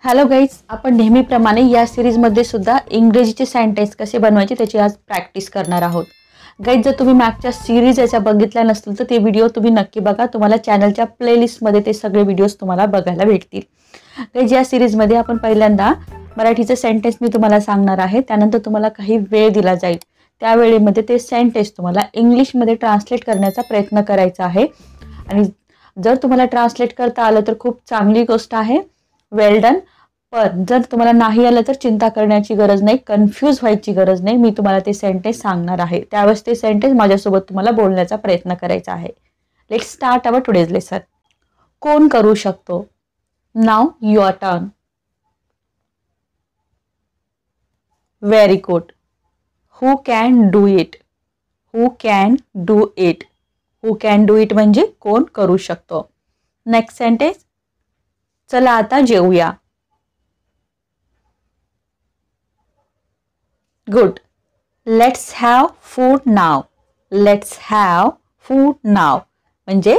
Hello guys, आपण नेहमीप्रमाणे या सिरीजमध्ये सुद्धा इंग्रजीचे सेंटेन्स कसे बनवायचे त्याची आज प्रॅक्टिस करणार आहोत. गाईज, जर तुम्ही मागच्या सिरीज याच्या बघितल्या नसतील तर ते व्हिडिओ तुम्ही नक्की बघा. तुम्हाला चॅनलच्या प्लेलिस्टमध्ये ते सगळे व्हिडिओज तुम्हाला बघायला भेटतील. गाईज, या सिरीजमध्ये आपण पहिल्यांदा मराठीचे सेंटेन्स मी तुम्हाला सांगणार आहे. त्यानंतर तुम्हाला काही वेळ दिला जाईल. त्या वेळेमध्ये ते सेंटेन्स तुम्हाला इंग्लिशमध्ये ट्रान्सलेट करण्याचा प्रयत्न करायचा आहे. आणि जर तुम्हाला ट्रान्सलेट करता आलं तर खूप चांगली गोष्ट आहे, वेल डन. पण जर तुम्हाला नाही आलं तर चिंता करण्याची गरज नाही, कन्फ्यूज व्हायची गरज नाही. मी तुम्हाला ते सेंटेन्स सांगणार आहे, त्यावेळेस ते सेंटेन्स माझ्यासोबत तुम्हाला बोलण्याचा प्रयत्न करायचा आहे. Let's start our today's lesson. कोण करू शकतो? Now your turn. Very good. Who can do it? Who can do it? Who can do it म्हणजे कोण करू शकतो. नेक्स्ट सेंटेन्स, चला आता जेवूया. Good. Let's have food now. Let's have food now म्हणजे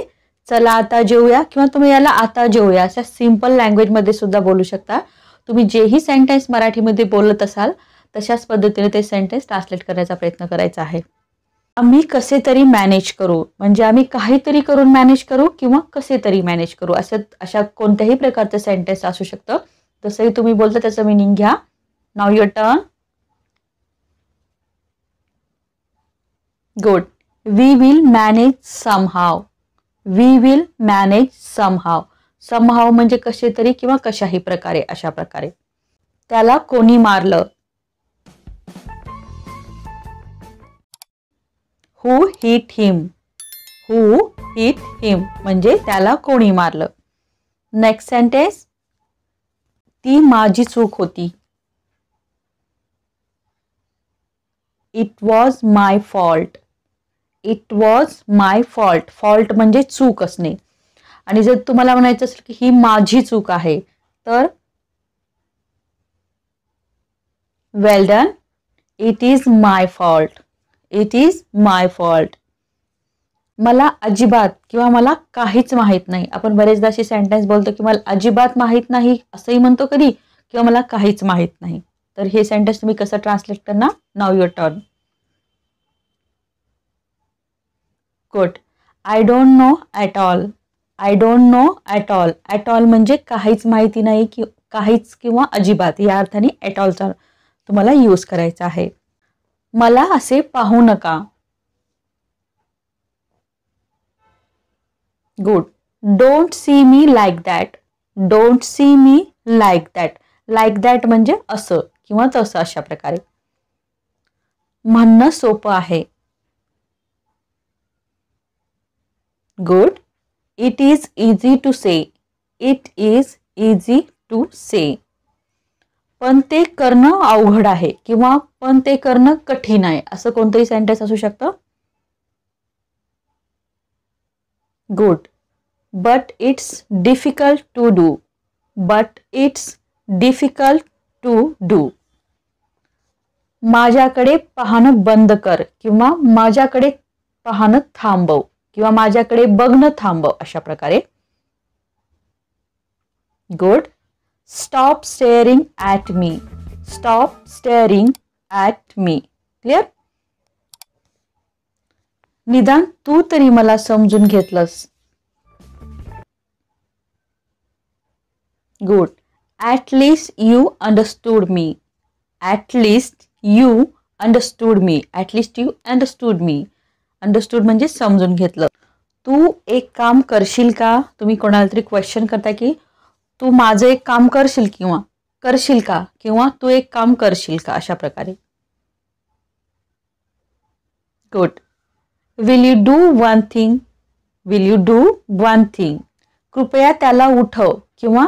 चला आता जेवूया, किंवा तुम्ही याला आता जेवूया अशा सिंपल लँग्वेजमध्ये सुद्धा बोलू शकता. तुम्ही जेही सेंटेन्स मराठीमध्ये बोलत असाल तशाच पद्धतीने ते सेंटेन्स ट्रान्सलेट करण्याचा प्रयत्न करायचा आहे. आम्ही कसे तरी मॅनेज करू म्हणजे आम्ही काहीतरी करून मॅनेज करू किंवा कसे तरी मॅनेज करू, अशा कोणत्याही प्रकारचं सेंटेन्स असू शकतं. तसंही तुम्ही बोलता त्याचं मिनिंग घ्या. Now your turn. Good. We will manage somehow. We will manage somehow. Somehow म्हणजे कसे तरी किंवा कशाही प्रकारे, अशा प्रकारे. त्याला कोणी मारलं? हू हिट हिम. हू हिट हिम म्हणजे त्याला कोणी मारलं. नेक्स्ट सेंटेन्स, ती माझी चूक होती. It was my fault. It was my fault. Fault म्हणजे चूक असणे. आणि जर तुम्हाला म्हणायचं असेल की ही माझी चूक आहे तर well done. It is my fault. It is my fault. मला अजिबात किंवा मला काहीच माहीत नाही. आपण बरेचदा अशी सेंटेन्स बोलतो की मला अजिबात माहीत नाही असंही म्हणतो कधी, किंवा मला काहीच माहीत नाही. तर हे सेंटेन्स तुम्ही कसं ट्रान्सलेट करणार? Now your turn. Good. I don't know at all. I don't know at all. At all म्हणजे काहीच माहिती नाही, काहीच किंवा अजिबात या अर्थाने ॲट ऑलचा तुम्हाला यूज करायचा आहे. मला असे पाहू नका. Good. Don't see me like that. Don't see me like that. Like that म्हणजे असं किंवा तसं, अशा प्रकारे. म्हणणं सोपं आहे. Good. It is easy to say. It is easy to say. पण ते करणं अवघड आहे किंवा पण ते करणं कठीण आहे, असं कोणतंही सेंटेन्स असू शकतं. Good. But it's difficult to do. But it's difficult to do. माझ्याकडे पाहणं बंद कर किंवा माझ्याकडे पाहणं थांबव किंवा माझ्याकडे बघणं थांबव, अशा प्रकारे. Good. Stop staring at me. Stop staring at me. Clear? निदान तू तरी मला समजून घेतलंस. Good. At least you understood me. At least you understood me. At least you understood me. Understood म्हणजे समजून घेतलं. तू एक काम करशील का? तुम्ही कोणाला तरी क्वेश्चन करता की तू माझं एक काम करशील किंवा करशील का, किंवा तू एक काम करशील का, अशा प्रकारे. Good. Will you do one thing. Will you do one thing. कृपया त्याला उठव किंवा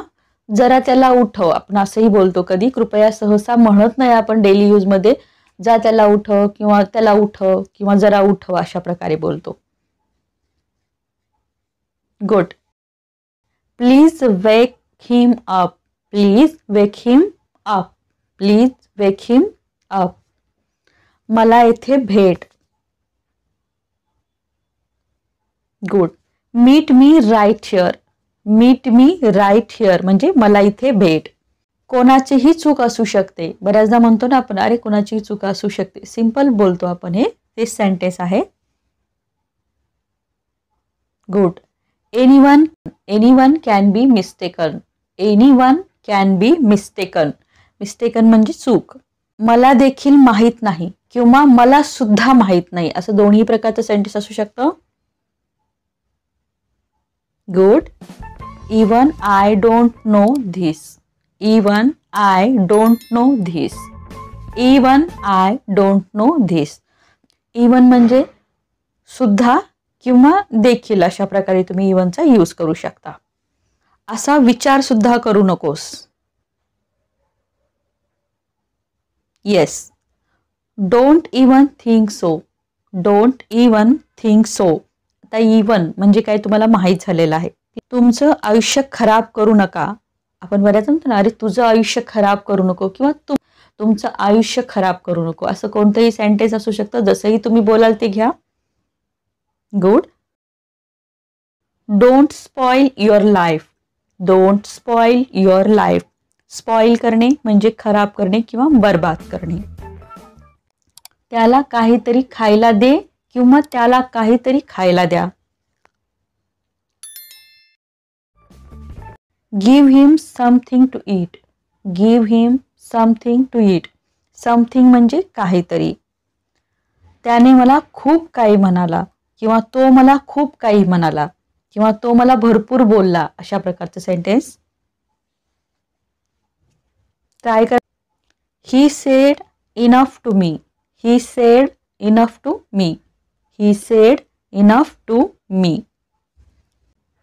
जरा त्याला उठव. आपण असंही बोलतो कधी. कृपया सहसा म्हणत नाही आपण डेली यूजमध्ये. जा त्याला उठव किंवा त्याला उठव किंवा जरा उठव, अशा प्रकारे बोलतो. Good. Please wake him up. Please wake him up. Please wake him up. मला इथे भेट. Good. Meet me right here. Meet me right here म्हणजे मला इथे भेट. कोणाचीही चूक असू शकते. बऱ्याचदा म्हणतो ना आपण, अरे कोणाचीही चूक असू शकते. सिंपल बोलतो आपण, हे ते सेंटेन्स आहे. Good. Anyone can be mistaken. Anyone can be mistaken. Mistaken म्हणजे चूक. मला देखील माहीत नाही किंवा मला सुद्धा माहीत नाही, असं दोन्ही प्रकारचं सेंटेन्स असू शकतं. Good. Even I don't no this. Even I don't no this. Even I don't no this. Even म्हणजे सुद्धा किंवा देखील, अशा प्रकारे तुम्ही इवनचा यूज करू शकता. असा विचार सुद्धा करू नकोस. Yes. Don't even think so. Don't even think so. आता इवन म्हणजे काय तुम्हाला माहीत झालेलं आहे. तुमचं आयुष्य खराब करू नका. आपण बऱ्याच म्हणतो ना, अरे तुझं आयुष्य खराब करू नको किंवा तुमचं आयुष्य खराब करू नको, असं कोणतंही सेंटेन्स असू शकतं. जसंही तुम्ही बोलाल ते घ्या. Good. Don't spoil your life. Don't spoil your life. Spoil करणे म्हणजे खराब करणे किंवा बर्बाद करणे. त्याला काहीतरी खायला दे किंवा त्याला काहीतरी खायला द्या. Give him something to eat. Give him something to eat. Something म्हणजे काहीतरी. त्याने मला खूप काही म्हणाला किंवा तो मला खूप काही म्हणाला किंवा तो मला भरपूर बोलला, अशा प्रकारचे सेंटेन्स ट्राय कर. He said enough to me. He said enough to me. He said enough to me.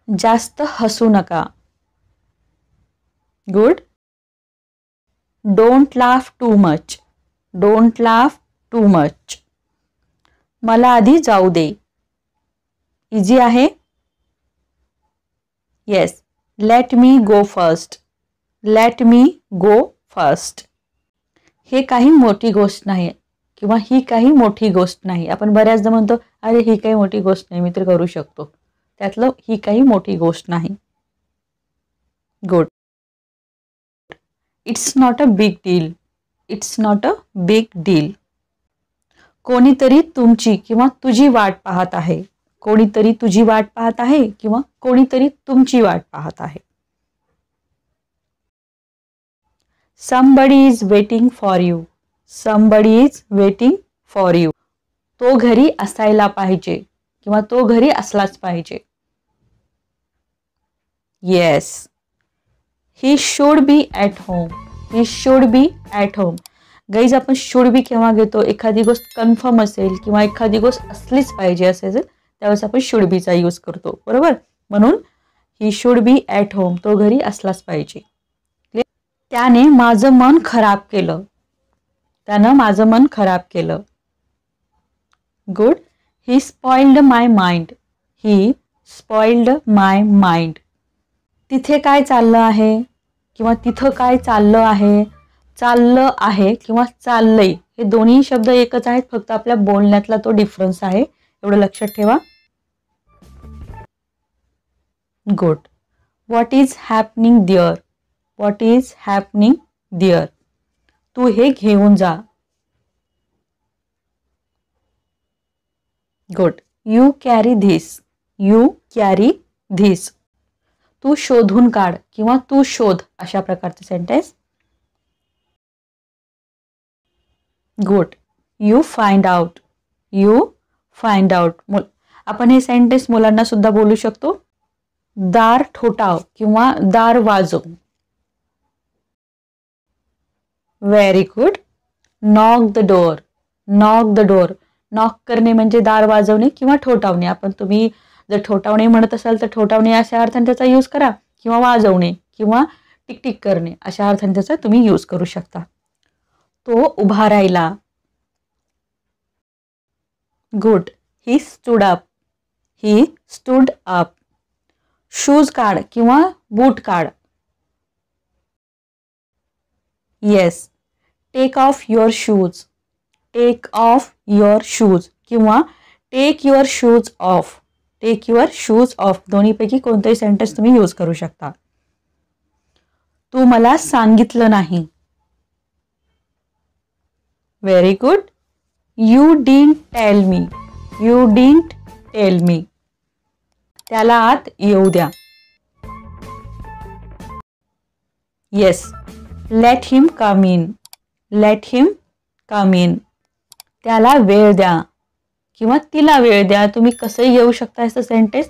जास्त हसू नका. Good. Don't laugh too much. Don't laugh too much. मला आधी जाऊ दे. इझी आहे. Yes. Let me go first. Let me go first. हे काही मोठी गोष्ट नाही किंवा ही काही मोठी गोष्ट नाही. आपण बऱ्याचदा म्हणतो, अरे ही काही मोठी गोष्ट नाही, मी तर करू शकतो. त्यातलं ही काही मोठी गोष्ट नाही. Good. It's not a big deal. It's not a big deal. कोणीतरी तुमची किंवा तुझी वाट पाहत आहे. कोणीतरी तुझी वाट पाहत आहे किंवा कोणीतरी तुमची वाट पाहत आहे. somebody is waiting for you. somebody is waiting for you. तो घरी असायला पाहिजे किंवा तो घरी असलाच पाहिजे. Yes. He should be at home. He should be at home. Guys, आपण शुड बी केव्हा घेतो? एखादी गोष्ट कन्फर्म असेल किंवा एखादी गोष्ट असलीच पाहिजे असेल त्यावेळेस आपण शुड बीचा यूज करतो, बरोबर? म्हणून he should be at home, तो घरी असलाच पाहिजे. त्याने माझं मन खराब केलं. त्यानं माझं मन खराब केलं. गुड. ही स्पॉइल्ड माय माइंड. ही स्पॉइल्ड माय माइंड. तिथे काय चाललं आहे किंवा तिथं काय चाललं आहे. चाललं आहे किंवा चाललंय हे दोन्ही शब्द एकच आहेत, फक्त आपल्या बोलण्यातला तो डिफरन्स आहे, एवढं लक्षात ठेवा. Good. What is happening there. What is happening there. तू हे घेऊन जा. Good. You carry this. You carry this. तू शोधून काढ किंवा तू शोध, अशा प्रकारचे sentence. Good. You find out. You find out. आपण हे सेंटेन्स मुलांना सुद्धा बोलू शकतो. दार ठोठाव किंवा दार वाजव. Very good. Knock the door. Knock the door. Knock करणे म्हणजे दार वाजवणे किंवा ठोठावणे. तुम्ही जर ठोठावणे म्हणत असाल तर ठोठावणे अशा अर्थाने त्याचा यूज करा किंवा वाजवणे किंवा टिकटिक करणे अशा अर्थाने त्याचा तुम्ही यूज करू शकता. तो उभा राहिला. Good. He stood up. He stood up. Shoes काढ किंवा बूट काढ. Yes. Take off your shoes. Take off your shoes किंवा take your shoes off. Take your shoes off. दोन्हीपैकी कोणतेही सेंटेन्स तुम्ही यूज करू शकता. तू मला सांगितलं नाही. Very good. You didn't tell me. You didn't tell me. त्याला आत येऊ द्या. Yes. Let him come in. Let him come in. त्याला वेळ द्या किंवा तिला वेळ द्या. तुम्ही कसंही येऊ शकता असं sentence.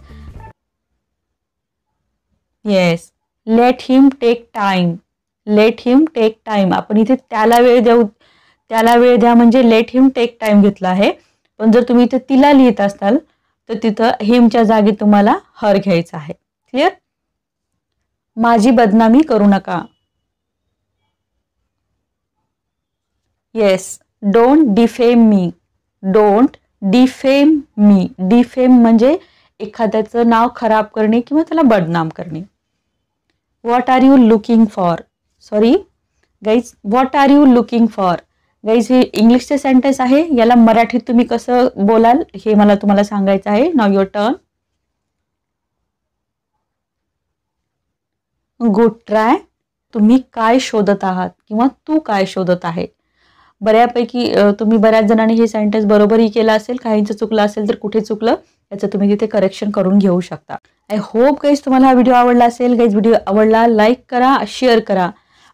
Yes. Let him take time. Let him take time. आपण इथे त्याला वेळ देऊ, त्याला वेळ द्या म्हणजे लेट हिम टेक टाइम घेतला आहे. पण जर तुम्ही इथे तिला लिहित असाल तर तिथं हिमच्या जागी तुम्हाला हर घ्यायचा आहे. क्लिअर. माझी बदनामी करू नका. Yes. Don't defame me. Don't defame me. Defame म्हणजे एखाद्याचं नाव खराब करणे किंवा त्याला बदनाम करणे. What are you looking for. Sorry guys, what are you looking for. Guys हे इंग्लिशचे सेंटेन्स आहे. याला मराठीत तुम्ही कसं बोलाल हे मला तुम्हाला सांगायचं आहे. नाव युअर टर्न. Good try. तुम्ही काय शोधत आहात किंवा तू काय शोधत आहे. बऱ्यापैकी तुम्ही बऱ्याच जणांनी हे सेंटेन्स बरोबरही केलं असेल. काहींचं चुकलं असेल तर कुठे चुकलं याचं तुम्ही तिथे करेक्शन करून घेऊ शकता. आय होप गाईज तुम्हाला हा व्हिडिओ आवडला असेल. गाईज व्हिडिओ आवडला लाईक करा, शेअर करा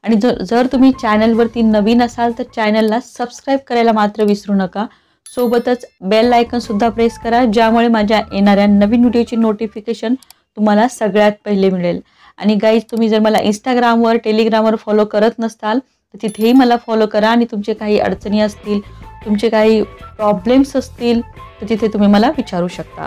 आणि जर तुम्ही चॅनलवरती नवीन असाल तर चॅनलला सबस्क्राईब करायला मात्र विसरू नका. सोबतच बेल आयकॉन सुद्धा प्रेस करा ज्यामुळे माझ्या येणाऱ्या नवीन व्हिडिओची नोटिफिकेशन तुम्हाला सगळ्यात पहिले मिळेल. आणि गाईज तुम्ही जर मला इंस्टाग्रामवर टेलिग्रामवर फॉलो करत नसताल तर तिथेही मला फॉलो करा आणि तुमचे काही अडचणी असतील, तुमचे काही प्रॉब्लेम्स असतील तर तिथे तुम्ही मला विचारू शकता.